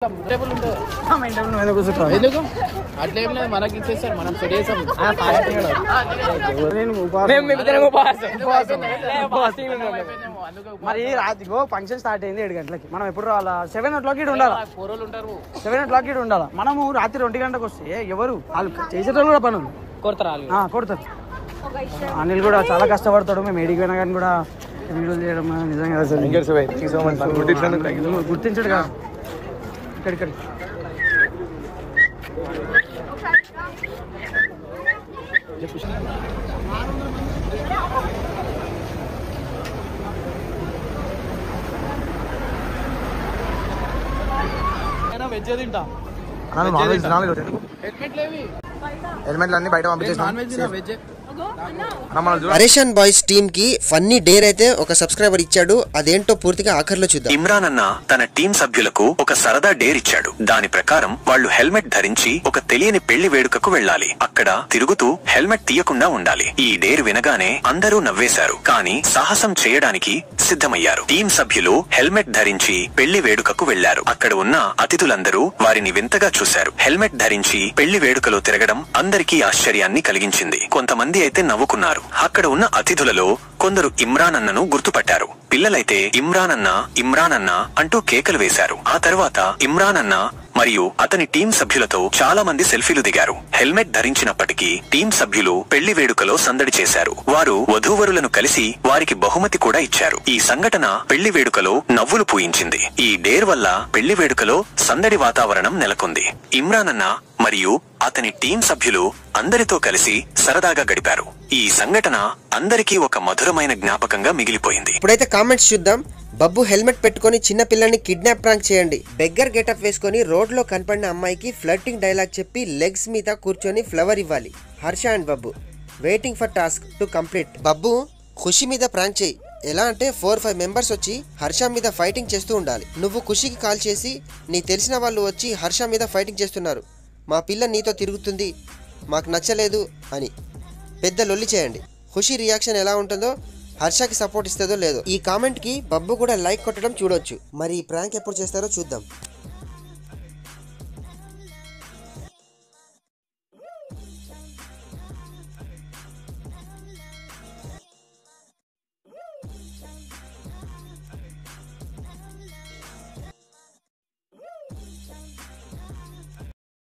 ఎందుకు అట్లా ఏం లేదు, మనకి ఇచ్చేస్తారు, మనం చేసాం. మరి రాత్రిగో ఫంక్షన్ స్టార్ట్ అయింది 7 గంటలకి. మనం ఎప్పుడు రావాలా? 7 o'clock ఇటు ఉండాలా. 7 o'clock ఇటు ఉండాలా. మనము రాత్రి 2 గంటలకు వస్తే ఎవరు వాళ్ళు చేసేటోళ్ళు కూడా పనులు కొడతారు. అనిల్ కూడా చాలా కష్టపడతాడు. మేము ఏడికి పోయినా కానీ కూడా వీడియోలు చేయడం నిజంగా గుర్తించడు కదా. ఇక్కడ వెజ్ తింటా. హెల్మెట్లు అన్ని బయట పంపించేసి పరేషాన్ బాయ్స్ టీమ్ కి ఫన్నీ డేర్ అయితే ఒక సబ్స్క్రైబర్ ఇచ్చాడు. అదేంటో పూర్తిగా ఆఖర్లో చూద్దాం. ఇమ్రాన్ అన్న తన టీం సభ్యులకు ఒక సరదా డేర్ ఇచ్చాడు. దాని ప్రకారం వాళ్ళు హెల్మెట్ ధరించి ఒక తెలియని పెళ్లి వేడుకకు వెళ్లాలి. అక్కడ తిరుగుతూ హెల్మెట్ తీయకుండా ఉండాలి. ఈ డేర్ వినగానే అందరూ నవ్వేశారు, కానీ సాహసం చేయడానికి సిద్ధమయ్యారు. టీం సభ్యులు హెల్మెట్ ధరించి పెళ్లి వేడుకకు వెళ్లారు. అక్కడ ఉన్న అతిథులందరూ వారిని వింతగా చూశారు. హెల్మెట్ ధరించి పెళ్లి వేడుకలో తిరగడం అందరికీ ఆశ్చర్యాన్ని కలిగించింది. కొంతమంది అయితే నవ్వుకున్నారు. అక్కడ ఉన్న అతిథులలో కొందరు ఇమ్రాన్ అన్నను గుర్తుపట్టారు. పిల్లలైతే ఇమ్రాన్ అన్న అంటూ కేకలు వేశారు. ఆ తర్వాత ఇమ్రాన్ అన్న మరియు అతని టీం సభ్యులతో చాలా మంది సెల్ఫీలు దిగారు. హెల్మెట్ ధరించినప్పటికీ టీం సభ్యులు పెళ్లి వేడుకలో సందడి చేశారు. వారు వధూవరులను కలిసి వారికి బహుమతి కూడా ఇచ్చారు. ఈ సంఘటన పెళ్లి వేడుకలో నవ్వులు పూయించింది. ఈ డేర్ వల్ల పెళ్లి వేడుకలో సందడి వాతావరణం నెలకొంది. ఇమ్రాన్ అన్న మరియు అతని టీం సభ్యులు అందరితో కలిసి సరదాగా గడిపారు. ఈ సంఘటన అందరికీ ఒక మధురమైన జ్ఞాపకంగా మిగిలిపోయింది. ఇప్పుడైతే కామెంట్స్ చూద్దాం. బబ్బు హెల్మెట్ పెట్టుకుని చిన్న పిల్లల్ని కిడ్నాప్ ప్రాంక్ చేయండి. బెగ్గర్ గెటప్ వేసుకుని రోడ్ లో కనపడిన అమ్మాయికి ఫ్లర్టింగ్ డైలాగ్ చెప్పి లెగ్స్ మీద కూర్చొని ఫ్లవర్ ఇవ్వాలి. Harsha and Babbu waiting for task to complete. Babbu Khushi మీద ప్రాంక్ చేయి. ఎలా అంటే 4-5 మెంబర్స్ వచ్చి హర్ష మీద ఫైటింగ్ చేస్తూ ఉండాలి. నువ్వు ఖుషికి కాల్ చేసి నీ తెలిసిన వాళ్ళు వచ్చి హర్ష మీద ఫైటింగ్ చేస్తున్నారు, మా పిల్ల నీతో తిరుగుతుంది, మాకు నచ్చలేదు అని పెద్ద లొల్లి చేయండి. ఖుషి రియాక్షన్ ఎలా ఉంటుందో, హర్షకి సపోర్ట్ ఇస్తుందో లేదో. ఈ కామెంట్ కి బబ్బు కూడా లైక్ కొట్టడం చూడొచ్చు. మరి ఈ ప్రాంక్ ఎప్పుడు చేస్తారో చూద్దాం.